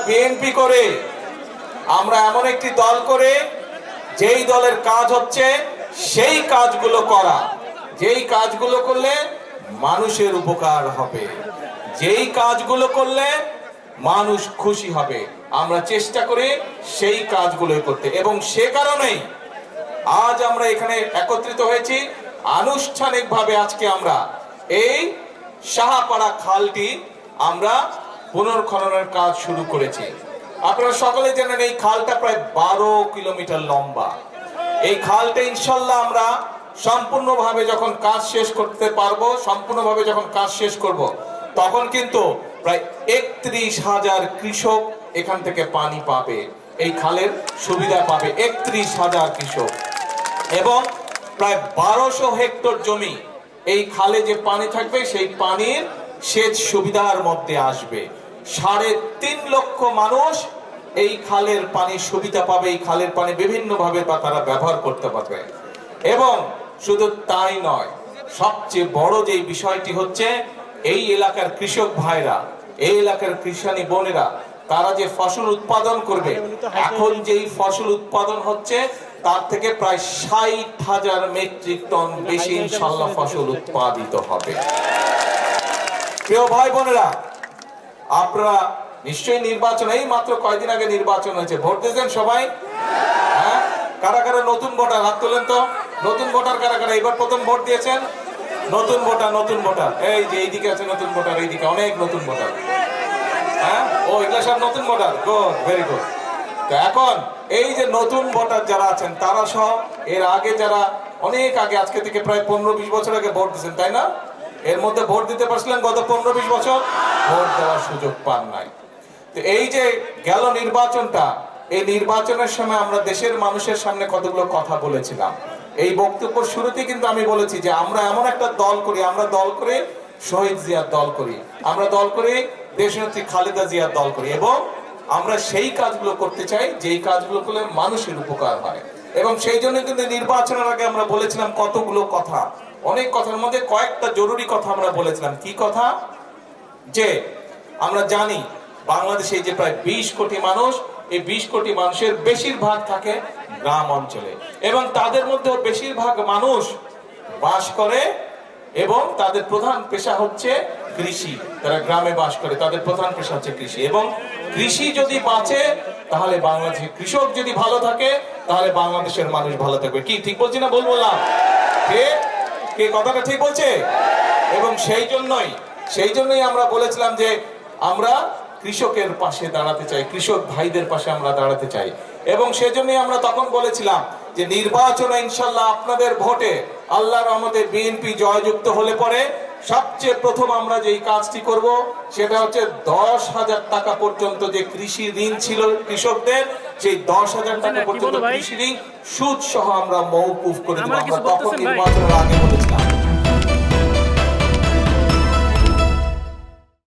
BNP করে, আমরা এমন একটি দল করে যেই দলের কাজ হচ্ছে সেই কাজগুলো করা, যেই কাজগুলো করলে মানুষের উপকার হবে, যেই কাজগুলো করলে মানুষ খুশি হবে, আমরা চেষ্টা করি সেই কাজগুলোই করতে। এবং সে কারণেই আজ আমরা এখানে একত্রিত হয়েছি। আনুষ্ঠানিকভাবে আজকে আমরা এই সাহাপাড়া খালটি আমরা পুনর্খননের কাজ শুরু করেছি। আপনারা সকলে জানেন এই খালটা প্রায় 12 কিলোমিটার লম্বা। এই খালটা ইনশাল্লাহ আমরা সম্পূর্ণভাবে যখন কাজ শেষ করতে পারবো, সম্পূর্ণভাবে যখন কাজ শেষ করব, তখন কিন্তু প্রায় 31,000 কৃষক এখান থেকে পানি পাবে, এই খালের সুবিধা পাবে 31,000 কৃষক। এবং প্রায় 1200 হেক্টর জমি এই খালে যে পানি থাকবে সেই পানির সেচ সুবিধার মধ্যে আসবে। 3.5 লক্ষ মানুষ এই খালের পানির সুবিধা পাবে, এই খালের পানি বিভিন্ন ভাবে তারা ব্যবহার করতে পারবে। এবং শুধু তাই নয়, সবচেয়ে বড় যে বিষয়টি হচ্ছে এই এলাকার কৃষক ভাইরা, এই এলাকার কৃষানী বোনেরা, তারা যে ফসল উৎপাদন করবে, এখন যেই ফসল উৎপাদন হচ্ছে তার থেকে প্রায় 60,000 মেট্রিক টন বেশি ইনশাআল্লাহ ফসল উৎপাদিত হবে। প্রিয় ভাই বোনেরা, আপনারা নিশ্চয়ই নির্বাচন, এই মাত্র কয়েকদিন আগে নির্বাচন হয়েছে, ভোট দিয়েছেন সবাই? হ্যাঁ, কারা কারা নতুন ভোটার হাত তোলেন তো। নতুন ভোটার কারা কারা এবার প্রথম ভোট দিয়েছেন? নতুন ভোটার, নতুন ভোটার, এই যে এইদিকে আছে নতুন ভোটার, এইদিকে অনেক নতুন ভোটার। হ্যাঁ, ও এগুলা সব নতুন ভোটার, গুড, ভেরি গুড। তো এখন এই যে নতুন ভোটার যারা আছেন তারা সহ এর আগে যারা অনেক আগে, আজকে থেকে প্রায় 15-20 বছর আগে ভোট দিয়েছেন, তাই না? এর মধ্যে ভোট দিতে পারছিলেন গত 15-20 বছর? ভোট দেওয়ার সুযোগ পান নাই। তো এই যে গেল নির্বাচনটা, এই নির্বাচনের সময় আমরা দেশের মানুষের সামনে কতগুলো কথা বলেছিলাম। এই বক্তব্য শুরুতেই কিন্তু আমি বলেছি যে আমরা এমন একটা দল করি, আমরা দল করে শহীদ জিয়ার দল করি, আমরা দল করে দেশনেত্রী খালেদা জিয়ার দল করি, এবং আমরা সেই কাজগুলো করতে চাই যেই কাজগুলো করলে মানুষের উপকার হয়। এবং সেই জন্য কিন্তু নির্বাচনের আগে আমরা বলেছিলাম কতগুলো কথা, অনেক কথার মধ্যে কয়েকটা জরুরি কথা আমরা বলেছিলাম। কি কথা? যে আমরা জানি বাংলাদেশে যে প্রায় 20 কোটি মানুষ, এই 20 কোটি মানুষের বেশিরভাগ থাকে গ্রাম অঞ্চলে, এবং তাদের মধ্যে বেশিরভাগ মানুষ বাস করে এবং তাদের প্রধান পেশা হচ্ছে কৃষি। তারা গ্রামে বাস করে, তাদের প্রধান পেশা হচ্ছে কৃষি। এবং কৃষি যদি বাঁচে তাহলে বাংলাদেশের কৃষক যদি ভালো থাকে তাহলে বাংলাদেশের মানুষ ভালো থাকবে। কি ঠিক বলছি না? বললাম কে কথাটা ঠিক বলছে? এবং সেই জন্যই আমরা বলেছিলাম যে আমরা কৃষকের পাশে দাঁড়াতে চাই, কৃষক ভাইদের পাশে আমরা দাঁড়াতে চাই। এবং সেজন্যই আমরা তখন বলেছিলাম যে নির্বাচনে ইনশাল্লাহ আপনাদের ভোটে আল্লাহর রহমতে বিএনপি জয়যুক্ত হলে পরে সবচেয়ে প্রথম আমরা যেই কাজটি করব সেটা হচ্ছে 10,000 টাকা পর্যন্ত যে কৃষি ঋণ ছিল কৃষকদের, সেই 10,000 টাকা পর্যন্ত কৃষি ঋণ সুদ সহ আমরা মওকুফ করে দেব। আমরা তখন নির্বাচনের আগে